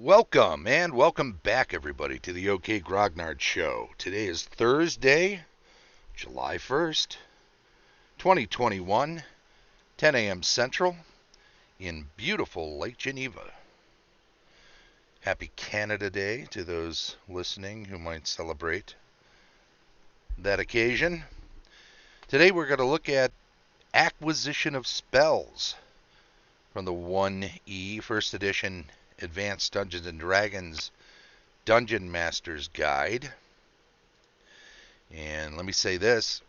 Welcome and welcome back, everybody, to the OK Grognard Show. Today is Thursday, July 1st, 2021, 10 a.m. Central, in beautiful Lake Geneva. Happy Canada Day to those listening who might celebrate that occasion. Today we're going to look at acquisition of spells from the 1E First Edition Advanced Dungeons & Dragons Dungeon Master's Guide. And let me say this.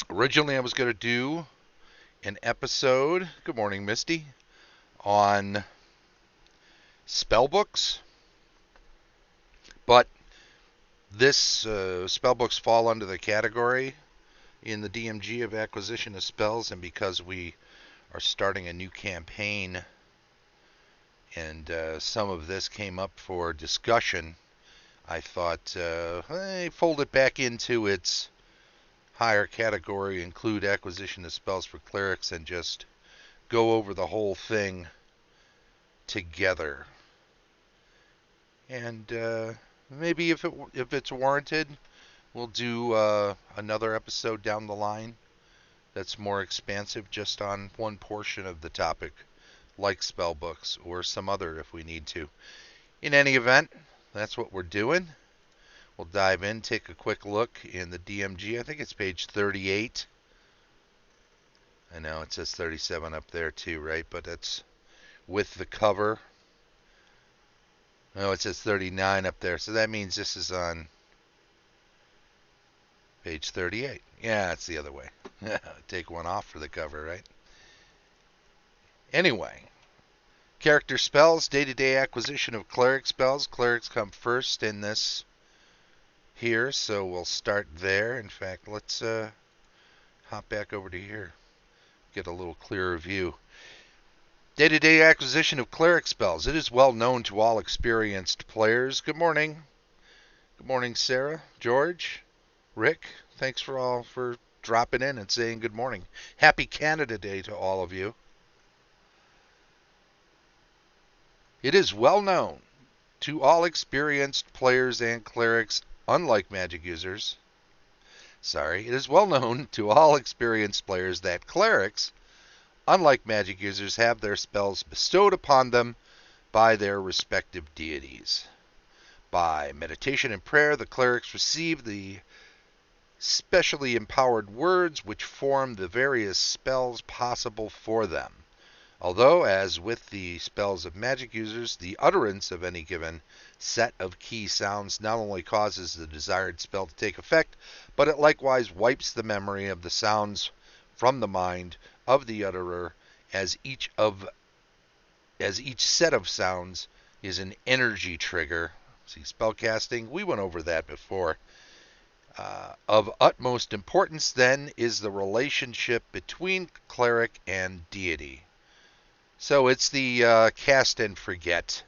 Originally I was going to do an episode, good morning Misty, on spell books. But this spell books fall under the category in the DMG of acquisition of spells, and because we are starting a new campaign and some of this came up for discussion, I thought fold it back into its higher category, include acquisition of spells for clerics, and just go over the whole thing together. And maybe if it's warranted, we'll do another episode down the line that's more expansive just on one portion of the topic, like spell books or some other if we need to. In any event, that's what we're doing. We'll dive in, take a quick look in the DMG. I think it's page 38. I know it says 37 up there too, right? But that's with the cover. No, it says 39 up there. So that means this is on page 38. Yeah, it's the other way. Take one off for the cover, right? Anyway, character spells, day-to-day acquisition of cleric spells. Clerics come first in this here, so we'll start there. In fact, let's hop back over to here, get a little clearer view. Day-to-day acquisition of cleric spells. It is well known to all experienced players. Good morning. Good morning, Sarah, George, Rick. Thanks for dropping in and saying good morning. Happy Canada Day to all of you. It is well known to all experienced players and clerics, unlike magic users. It is well known to all experienced players that clerics, unlike magic users, have their spells bestowed upon them by their respective deities. By meditation and prayer, the clerics receive the specially empowered words which form the various spells possible for them. Although, as with the spells of magic users, the utterance of any given set of key sounds not only causes the desired spell to take effect, but it likewise wipes the memory of the sounds from the mind of the utterer, as each set of sounds is an energy trigger. See, spellcasting, we went over that before. Of utmost importance, then, is the relationship between cleric and deity. So it's the cast and forget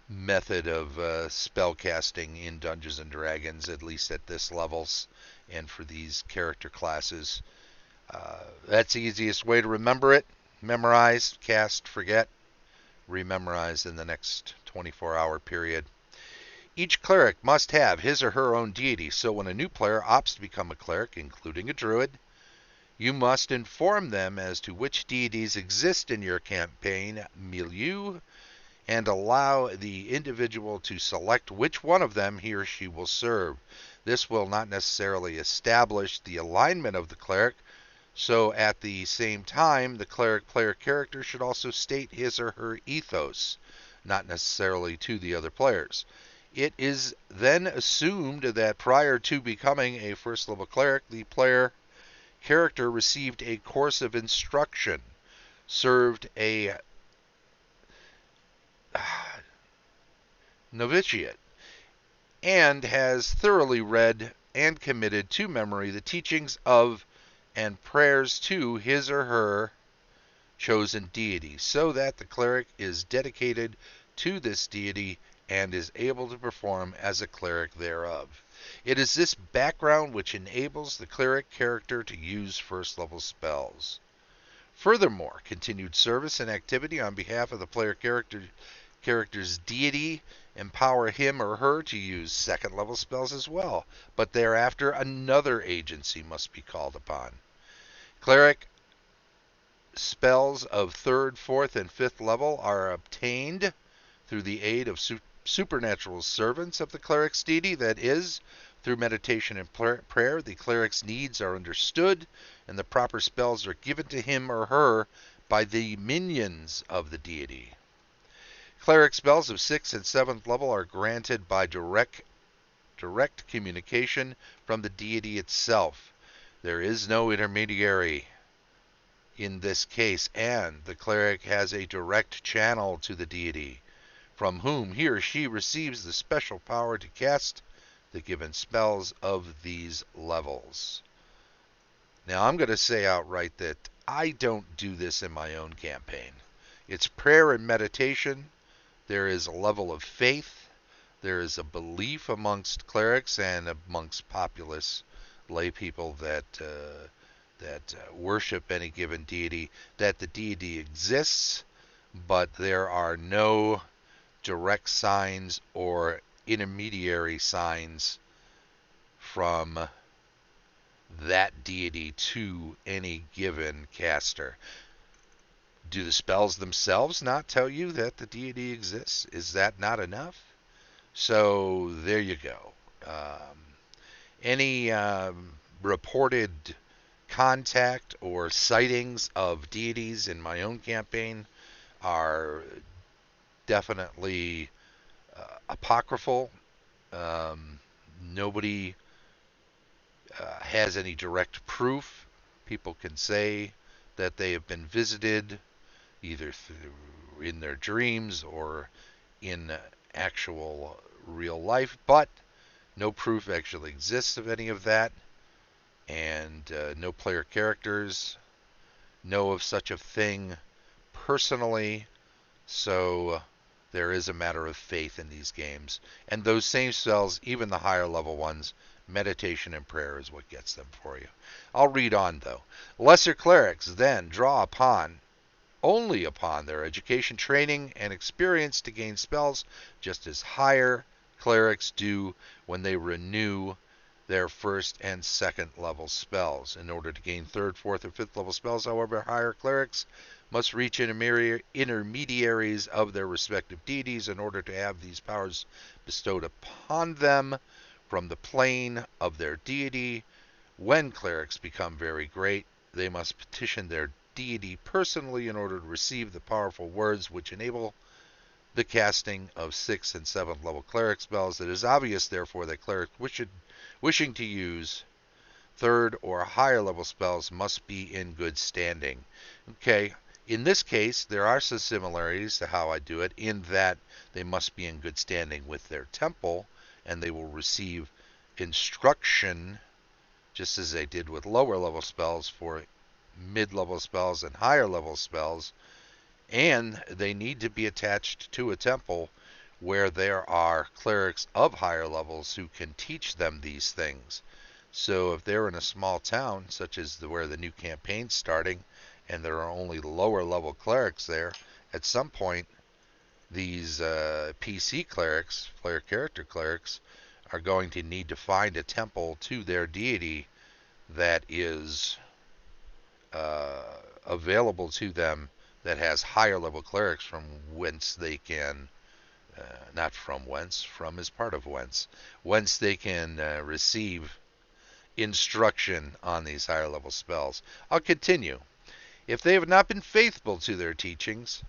method of spell casting in Dungeons & Dragons, at least at this levels and for these character classes. That's the easiest way to remember it. Memorize, cast, forget, rememorize in the next 24-hour period. Each cleric must have his or her own deity, so when a new player opts to become a cleric, including a druid, you must inform them as to which deities exist in your campaign milieu and allow the individual to select which one of them he or she will serve. This will not necessarily establish the alignment of the cleric, so at the same time, the cleric player character should also state his or her ethos, not necessarily to the other players. It is then assumed that prior to becoming a first level cleric, the player character received a course of instruction, served a novitiate, and has thoroughly read and committed to memory the teachings of and prayers to his or her chosen deity, so that the cleric is dedicated to this deity and is able to perform as a cleric thereof. It is this background which enables the cleric character to use first level spells. Furthermore, continued service and activity on behalf of the player character's deity empower him or her to use second-level spells as well, but thereafter another agency must be called upon. Cleric spells of 3rd, 4th, and 5th level are obtained through the aid of supernatural servants of the cleric's deity, that is, through meditation and prayer. The cleric's needs are understood, and the proper spells are given to him or her by the minions of the deity. Cleric spells of 6th and 7th level are granted by direct communication from the deity itself. There is no intermediary in this case, and the cleric has a direct channel to the deity, from whom he or she receives the special power to cast the given spells of these levels. Now, I'm going to say outright that I don't do this in my own campaign. It's prayer and meditation. There is a level of faith. There is a belief amongst clerics and amongst populace lay people that worship any given deity, that the deity exists, but there are no direct signs or intermediary signs from that deity to any given caster. Do the spells themselves not tell you that the deity exists? Is that not enough? So there you go. Any reported contact or sightings of deities in my own campaign are definitely apocryphal. Nobody has any direct proof. People can say that they have been visited either in their dreams or in actual real life, but no proof actually exists of any of that, and no player characters know of such a thing personally, so there is a matter of faith in these games. And those same spells, even the higher level ones, meditation and prayer is what gets them for you. I'll read on, though. Lesser clerics then draw only upon their education, training, and experience to gain spells, just as higher clerics do when they renew their 1st and 2nd level spells. In order to gain 3rd, 4th, or 5th level spells, however, higher clerics must reach intermediaries of their respective deities in order to have these powers bestowed upon them from the plane of their deity. When clerics become very great, they must petition their deity personally in order to receive the powerful words which enable the casting of 6th and 7th level cleric spells. It is obvious, therefore, that clerics wishing to use 3rd or higher level spells must be in good standing. Okay, in this case, there are some similarities to how I do it, in that they must be in good standing with their temple, and they will receive instruction, just as they did with lower level spells, for mid-level spells and higher level spells, and they need to be attached to a temple where there are clerics of higher levels who can teach them these things. So if they're in a small town, such as where the new campaign's starting, and there are only lower level clerics there, at some point these PC clerics, player character clerics, are going to need to find a temple to their deity that is available to them, that has higher level clerics from whence they can, not from whence, from is part of whence they can receive instruction on these higher level spells. I'll continue. If they have not been faithful to their teachings,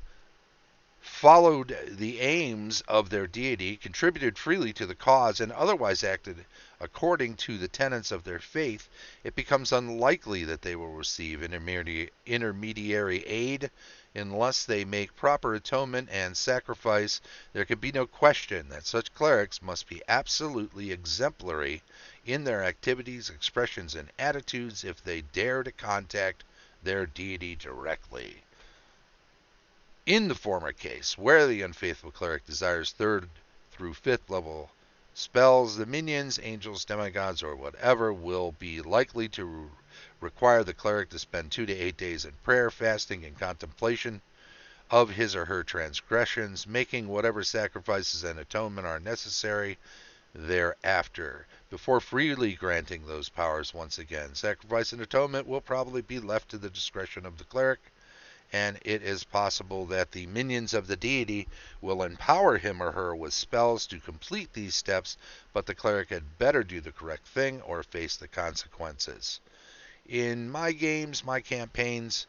followed the aims of their deity, contributed freely to the cause, and otherwise acted according to the tenets of their faith, it becomes unlikely that they will receive intermediary aid unless they make proper atonement and sacrifice. There can be no question that such clerics must be absolutely exemplary in their activities, expressions, and attitudes if they dare to contact their deity directly. In the former case, where the unfaithful cleric desires 3rd through 5th level spells, the minions, angels, demigods, or whatever will be likely to require the cleric to spend 2 to 8 days in prayer, fasting, and contemplation of his or her transgressions, making whatever sacrifices and atonement are necessary thereafter, before freely granting those powers once again. Sacrifice and atonement will probably be left to the discretion of the cleric, and it is possible that the minions of the deity will empower him or her with spells to complete these steps, but the cleric had better do the correct thing or face the consequences. In my games, my campaigns,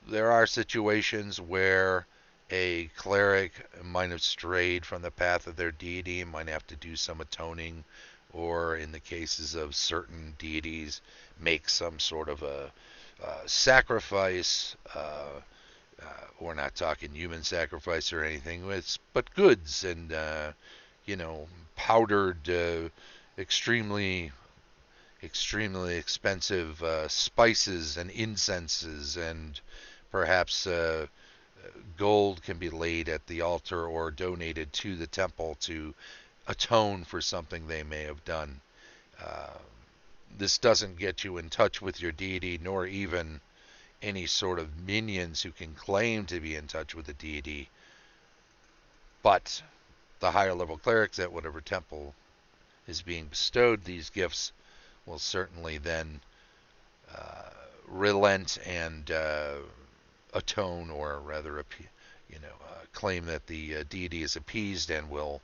there are situations where a cleric might have strayed from the path of their deity and might have to do some atoning, or in the cases of certain deities, make some sort of a sacrifice. We're not talking human sacrifice or anything, but goods and, powdered, extremely expensive spices and incenses, and perhaps gold can be laid at the altar or donated to the temple to atone for something they may have done. This doesn't get you in touch with your deity, nor even any sort of minions who can claim to be in touch with the deity, but the higher level clerics at whatever temple is being bestowed these gifts will certainly then relent and atone, or rather, claim that the deity is appeased, and will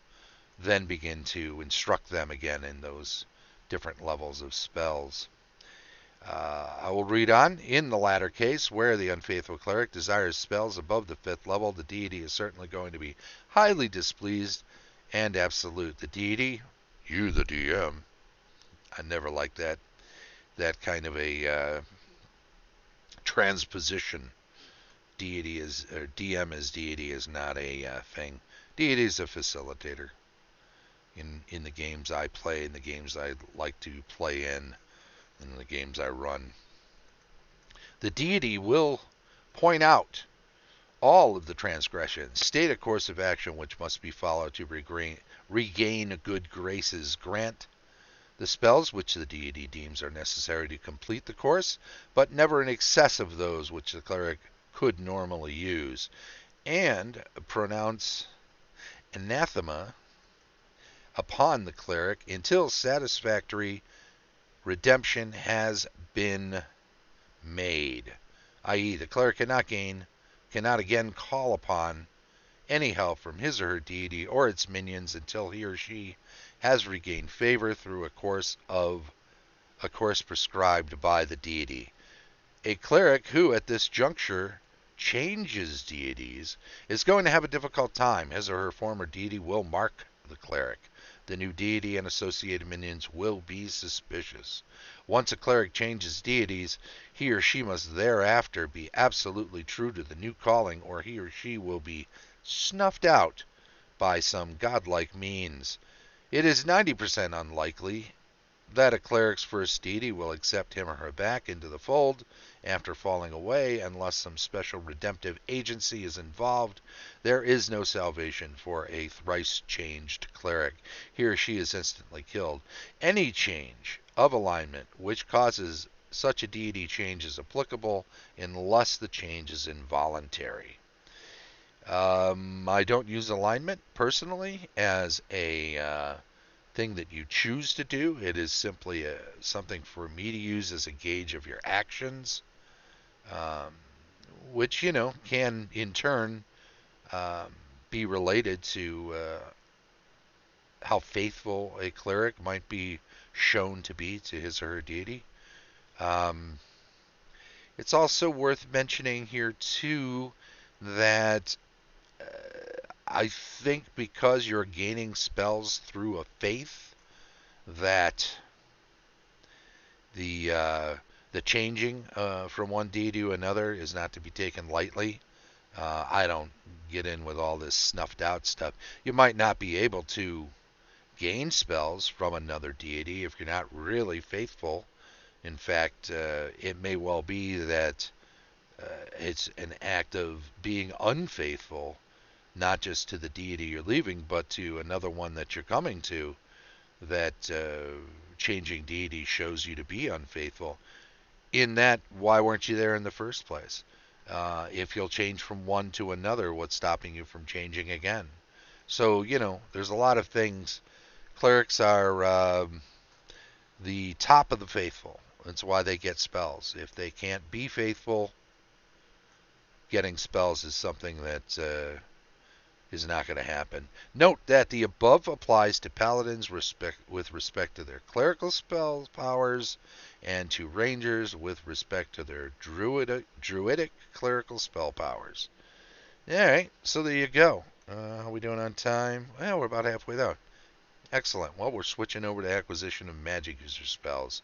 then begin to instruct them again in those different levels of spells. I will read on. In the latter case, where the unfaithful cleric desires spells above the 5th level, the deity is certainly going to be highly displeased and absolute. The deity, you the DM, I never liked that kind of a transposition. Deity is, or DM as deity is not a thing. Deity is a facilitator in the games I play, in the games I like to play in the games I run. The deity will point out all of the transgressions, state a course of action which must be followed to regain good graces, grant the spells which the deity deems are necessary to complete the course, but never in excess of those which the cleric could normally use, and pronounce anathema upon the cleric until satisfactory redemption has been made, i.e., the cleric cannot again call upon any help from his or her deity or its minions until he or she has regained favor through a course prescribed by the deity. A cleric who at this juncture changes deities is going to have a difficult time. His or her former deity will mark the cleric. The new deity and associated minions will be suspicious. Once a cleric changes deities, he or she must thereafter be absolutely true to the new calling, or he or she will be snuffed out by some godlike means. It is 90% unlikely that a cleric's first deity will accept him or her back into the fold after falling away unless some special redemptive agency is involved. There is no salvation for a thrice changed cleric. He or she is instantly killed. Any change of alignment which causes such a deity change is applicable unless the change is involuntary. I don't use alignment personally as a thing that you choose to do. It is simply something for me to use as a gauge of your actions, which, can in turn be related to how faithful a cleric might be shown to be to his or her deity. It's also worth mentioning here, too, that I think because you're gaining spells through a faith, that the changing from one deity to another is not to be taken lightly. I don't get in with all this snuffed out stuff. You might not be able to gain spells from another deity if you're not really faithful. In fact, it may well be that it's an act of being unfaithful, not just to the deity you're leaving, but to another one that you're coming to, that changing deity shows you to be unfaithful. In that, why weren't you there in the first place? If you'll change from one to another, what's stopping you from changing again? So, there's a lot of things. Clerics are the top of the faithful. That's why they get spells. If they can't be faithful, getting spells is something that is not going to happen. Note that the above applies to paladins with respect to their clerical spell powers and to rangers with respect to their druidic clerical spell powers. Alright, so there you go. How are we doing on time? Well, we're about halfway there. Excellent. Well, we're switching over to acquisition of magic user spells.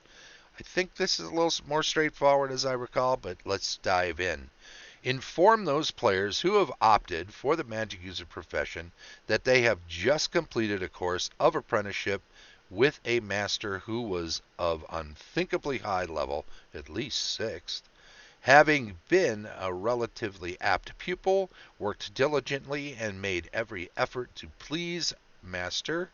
I think this is a little more straightforward as I recall, but let's dive in. Inform those players who have opted for the magic user profession that they have just completed a course of apprenticeship with a master who was of unthinkably high level, at least 6th, having been a relatively apt pupil, worked diligently, and made every effort to please master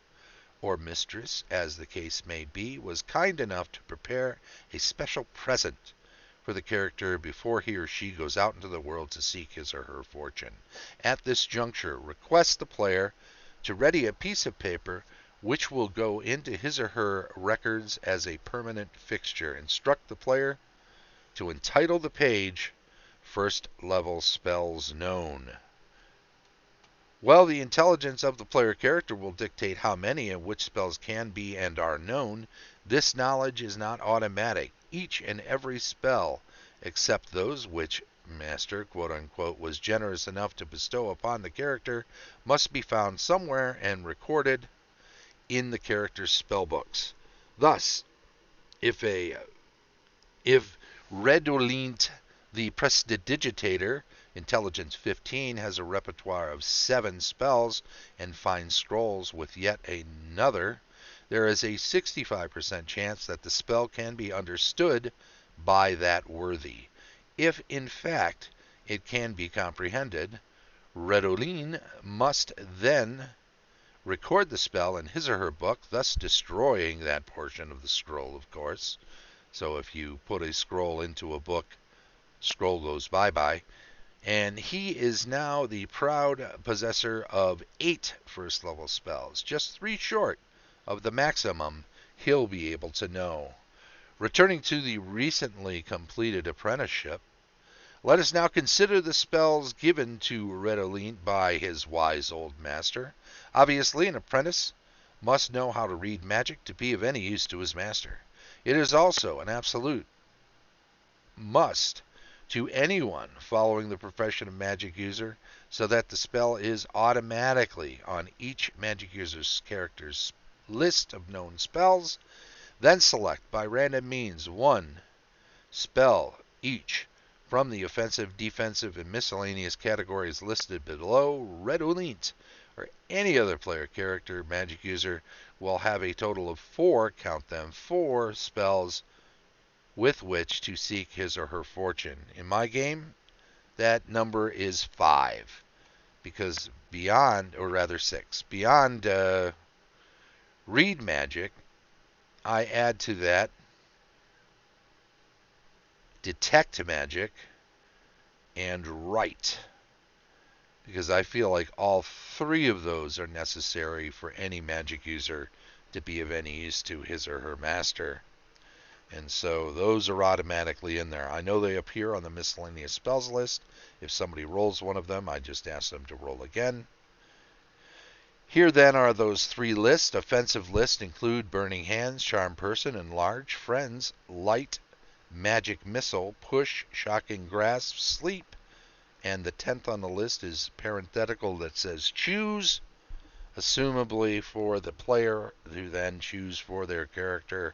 or mistress, as the case may be, was kind enough to prepare a special present for the character before he or she goes out into the world to seek his or her fortune. At this juncture, request the player to ready a piece of paper which will go into his or her records as a permanent fixture. Instruct the player to entitle the page First Level Spells Known. Well, the intelligence of the player character will dictate how many and which spells can be and are known. This knowledge is not automatic. Each and every spell, except those which Master, quote-unquote, was generous enough to bestow upon the character, must be found somewhere and recorded in the character's spellbooks. Thus, if Redolint the Prestidigitator, Intelligence 15, has a repertoire of 7 spells and finds scrolls with yet another, there is a 65% chance that the spell can be understood by that worthy. If, in fact, it can be comprehended, Redolin must then record the spell in his or her book, thus destroying that portion of the scroll, of course. So if you put a scroll into a book, scroll goes bye-bye. And he is now the proud possessor of 8 first-level spells, just 3 short of the maximum he'll be able to know. Returning to the recently completed apprenticeship, let us now consider the spells given to Redolin by his wise old master. Obviously, an apprentice must know how to read magic to be of any use to his master. It is also an absolute must to anyone following the profession of magic user, so that the spell is automatically on each magic user's character's list of known spells. Then select by random means 1 spell each from the offensive, defensive, and miscellaneous categories listed below. Redolint or any other player character magic user will have a total of 4, count them, 4 spells with which to seek his or her fortune. In my game, that number is 5, because beyond, or rather 6, beyond read magic, I add to that detect magic and write, because I feel like all 3 of those are necessary for any magic user to be of any use to his or her master. And so those are automatically in there. I know they appear on the miscellaneous spells list. If somebody rolls one of them, I just ask them to roll again. Here then are those 3 lists. Offensive lists include Burning Hands, Charm Person, Enlarge, Friends, Light, Magic Missile, Push, Shocking Grasp, Sleep. And the 10th on the list is parenthetical that says Choose, assumably for the player to then choose for their character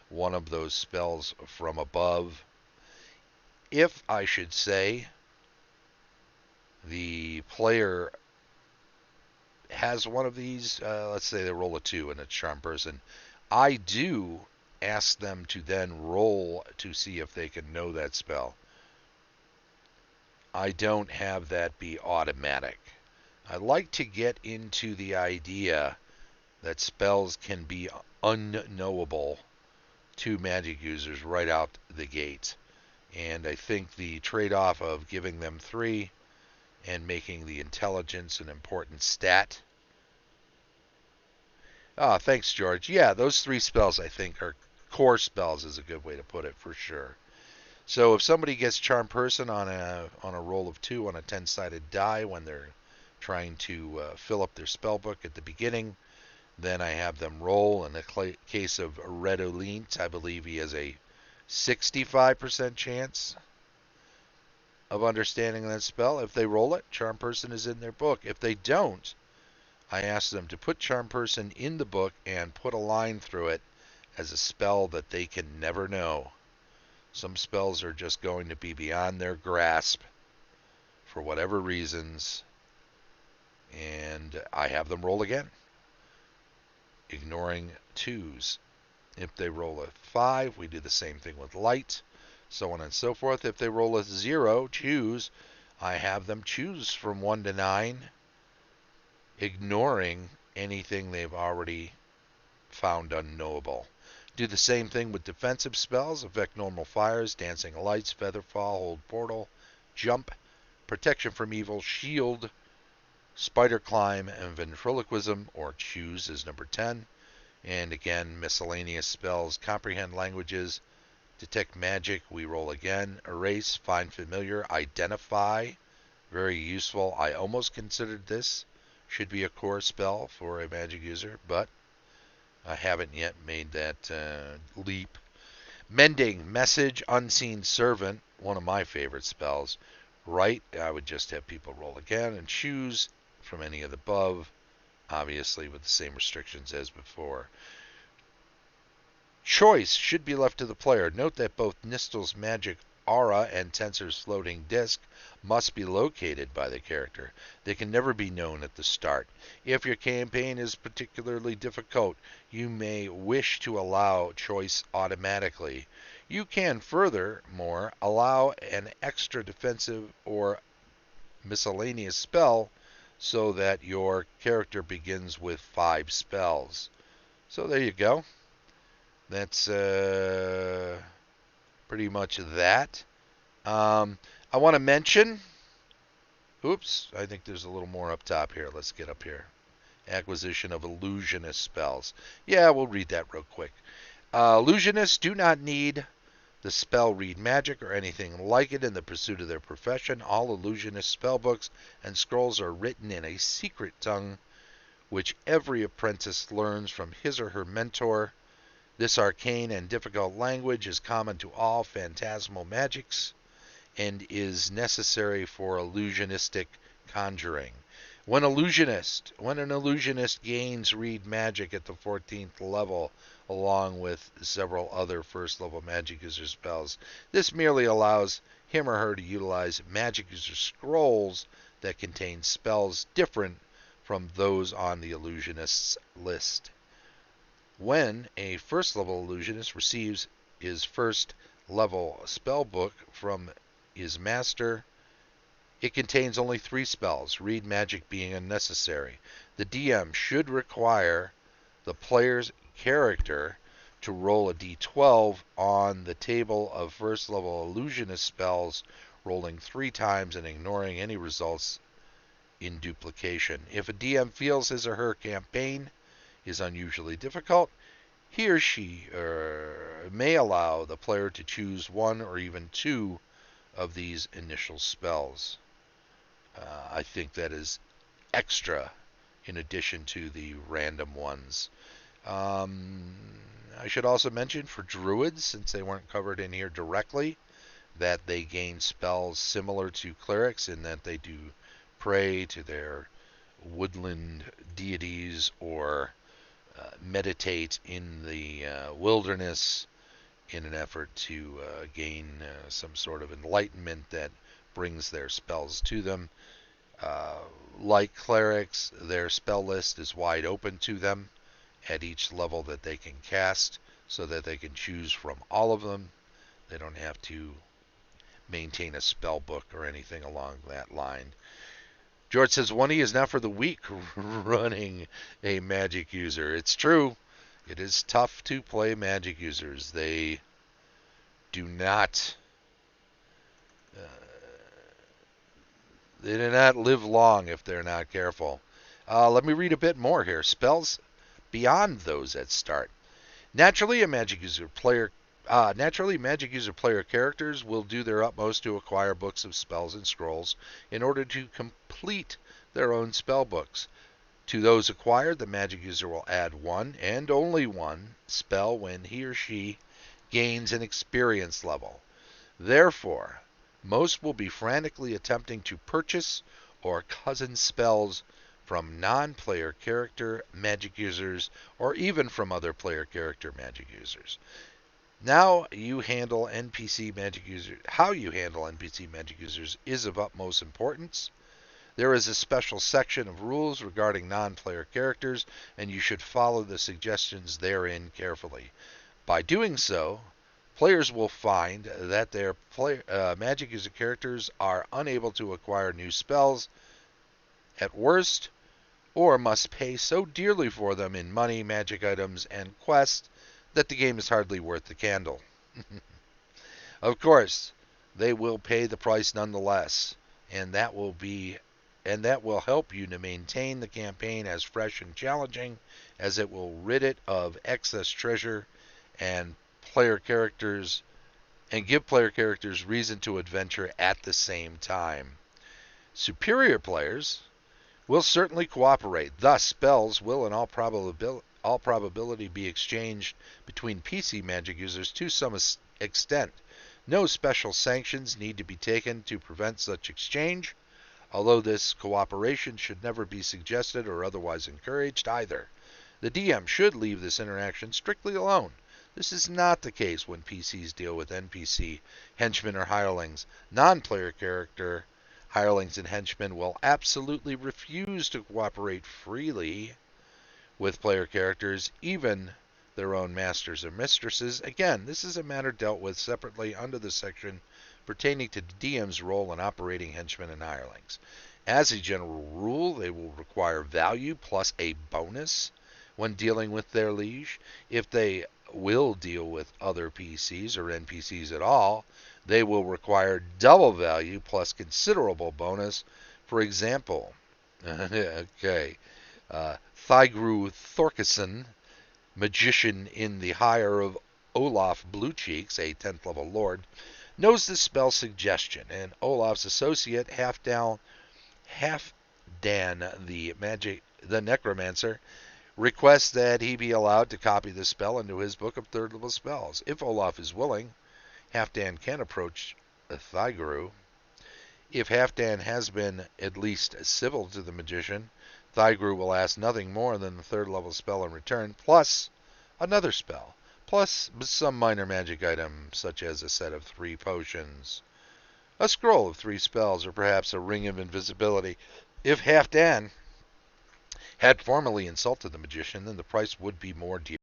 one of those spells from above. If, I should say, the player has one of these, let's say they roll a 2 and it's Charm Person, I do ask them to then roll to see if they can know that spell. I don't have that be automatic. I like to get into the idea that spells can be unknowable to magic users right out the gate. And I think the trade-off of giving them 3 and making the intelligence an important stat. Ah, thanks, George. Yeah, those 3 spells I think are core spells, is a good way to put it for sure. So if somebody gets Charm Person on a roll of 2 on a 10-sided die when they're trying to fill up their spell book at the beginning, then I have them roll. In the case of Redolint, I believe he has a 65% chance of understanding that spell. If they roll it, Charm Person is in their book. If they don't, I ask them to put Charm Person in the book and put a line through it as a spell that they can never know. Some spells are just going to be beyond their grasp for whatever reasons, and I have them roll again, ignoring 2s. If they roll a 5, we do the same thing with light, so on and so forth. If they roll a 0, choose, I have them choose from 1 to 9, ignoring anything they've already found unknowable. Do the same thing with defensive spells. Affect normal fires, dancing lights, featherfall, hold portal, jump, protection from evil, shield, spider climb, and ventriloquism, or choose is number 10. And again, miscellaneous spells, comprehend languages, detect magic, we roll again, erase, find familiar, identify, very useful. I almost considered this should be a core spell for a magic user, but I haven't yet made that leap. Mending, message, unseen servant, one of my favorite spells. Right, I would just have people roll again and choose from any of the above, obviously with the same restrictions as before. Choice should be left to the player. Note that both Nistel's magic aura and Tensor's floating disc must be located by the character. They can never be known at the start. If your campaign is particularly difficult, you may wish to allow choice automatically. You can furthermore allow an extra defensive or miscellaneous spell so that your character begins with 5 spells. So there you go. That's pretty much that. I want to mention, oops, I think there's a little more up top here. Let's get up here. Acquisition of Illusionist spells. Yeah, we'll read that real quick. Illusionists do not need the spell read magic or anything like it in the pursuit of their profession. All Illusionist spellbooks and scrolls are written in a secret tongue, which every apprentice learns from his or her mentor. This arcane and difficult language is common to all phantasmal magics and is necessary for illusionistic conjuring. When an illusionist gains read magic at the 14th level, along with several other first level magic user spells, this merely allows him or her to utilize magic user scrolls that contain spells different from those on the illusionist's list. When a first level illusionist receives his first level spell book from his master, it contains only 3 spells, read magic being unnecessary. The DM should require the player's character to roll a d12 on the table of first level illusionist spells, rolling 3 times and ignoring any results in duplication. If a DM feels his or her campaign is unusually difficult, he or she may allow the player to choose 1 or even 2 of these initial spells. I think that is extra in addition to the random ones. I should also mention for druids, since they weren't covered in here directly, that they gain spells similar to clerics in that they do pray to their woodland deities or meditate in the wilderness in an effort to gain some sort of enlightenment that brings their spells to them. Like clerics, their spell list is wide open to them at each level that they can cast, so that they can choose from all of them. They don't have to maintain a spell book or anything along that line. George says 1E is not for the weak running a magic user. It's true. It is tough to play magic users. They do not live long if they're not careful. Let me read a bit more here. Spells beyond those at start. Naturally, Magic User player characters will do their utmost to acquire books of spells and scrolls in order to complete their own spell books. To those acquired, the Magic User will add one and only one spell when he or she gains an experience level. Therefore, most will be frantically attempting to purchase or cousin spells from non-player character magic users or even from other player character magic users. How you handle NPC magic users is of utmost importance. There is a special section of rules regarding non-player characters, and you should follow the suggestions therein carefully. By doing so, players will find that their magic user characters are unable to acquire new spells at worst, or must pay so dearly for them in money, magic items, and quests that the game is hardly worth the candle. Of course, they will pay the price nonetheless, and that will help you to maintain the campaign as fresh and challenging as it will rid it of excess treasure and give player characters reason to adventure at the same time. Superior players will certainly cooperate. Thus, spells will in all probability be exchanged between PC magic users to some extent. No special sanctions need to be taken to prevent such exchange, although this cooperation should never be suggested or otherwise encouraged either. The DM should leave this interaction strictly alone. This is not the case when PCs deal with NPC, henchmen, or hirelings. Non-player character hirelings and henchmen will absolutely refuse to cooperate freely with player characters, even their own masters or mistresses. Again, this is a matter dealt with separately under the section pertaining to the DM's role in operating henchmen and hirelings. As a general rule, they will require value plus a bonus when dealing with their liege. If they will deal with other PCs or NPCs at all, they will require double value plus considerable bonus. For example, Thygru Thorkison, magician in the hire of Olaf Bluecheeks, a 10th level lord, knows the spell suggestion, and Olaf's associate Halfdan the necromancer requests that he be allowed to copy the spell into his book of 3rd level spells. If Olaf is willing, Halfdan can approach Thygru. If Halfdan has been at least civil to the magician, Thygru will ask nothing more than the 3rd level spell in return, plus another spell, plus some minor magic item, such as a set of 3 potions, a scroll of 3 spells, or perhaps a ring of invisibility. If Halfdan had formally insulted the magician, then the price would be more dear.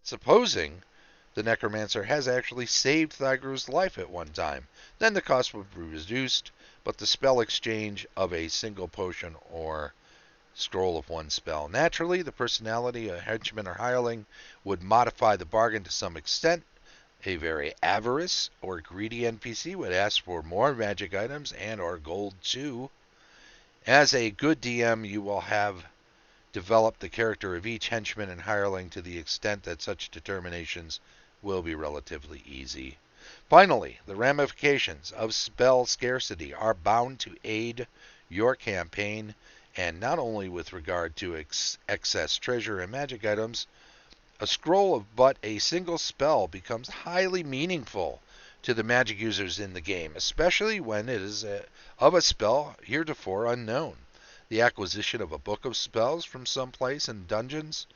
Supposing the necromancer has actually saved Thygru's life at one time, then the cost would be reduced, but the spell exchange of a single potion or scroll of 1 spell. Naturally, the personality of henchman or hireling would modify the bargain to some extent. A very avarice or greedy NPC would ask for more magic items and or gold too. As a good DM, you will have developed the character of each henchman and hireling to the extent that such determinations will be relatively easy. Finally, the ramifications of spell scarcity are bound to aid your campaign, and not only with regard to excess treasure and magic items. A scroll of but a single spell becomes highly meaningful to the magic users in the game, especially when it is of a spell heretofore unknown. The acquisition of a book of spells from some place in dungeons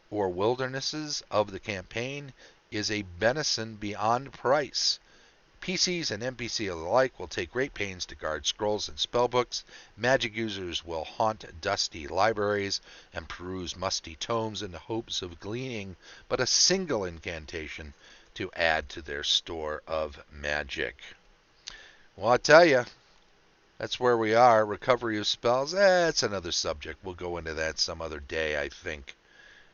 or wildernesses of the campaign is a benison beyond price. PCs and NPC alike will take great pains to guard scrolls and spellbooks. Magic users will haunt dusty libraries and peruse musty tomes in the hopes of gleaning but a single incantation to add to their store of magic. Well, I tell you, that's where we are. Recovery of spells, it's another subject. We'll go into that some other day, I think,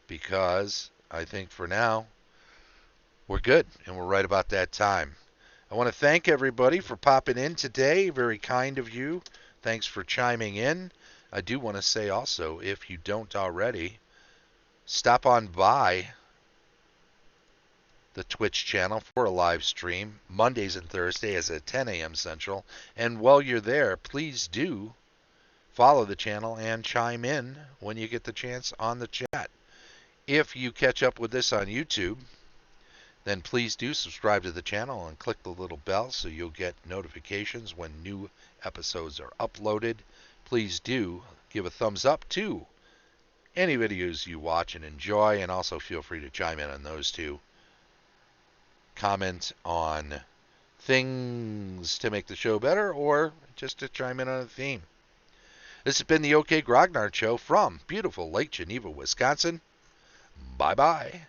because I think for now we're good, and we're right about that time. I want to thank everybody for popping in today. Very kind of you. Thanks for chiming in. I do want to say also, if you don't already, stop on by the Twitch channel for a live stream Mondays and Thursdays at 10 a.m. Central. And while you're there, please do follow the channel and chime in when you get the chance on the chat. If you catch up with this on YouTube, then please do subscribe to the channel and click the little bell so you'll get notifications when new episodes are uploaded. Please do give a thumbs up to any videos you watch and enjoy, and also feel free to chime in on those too. Comment on things to make the show better or just to chime in on a theme. This has been the OK Grognard Show from beautiful Lake Geneva, Wisconsin. Bye-bye.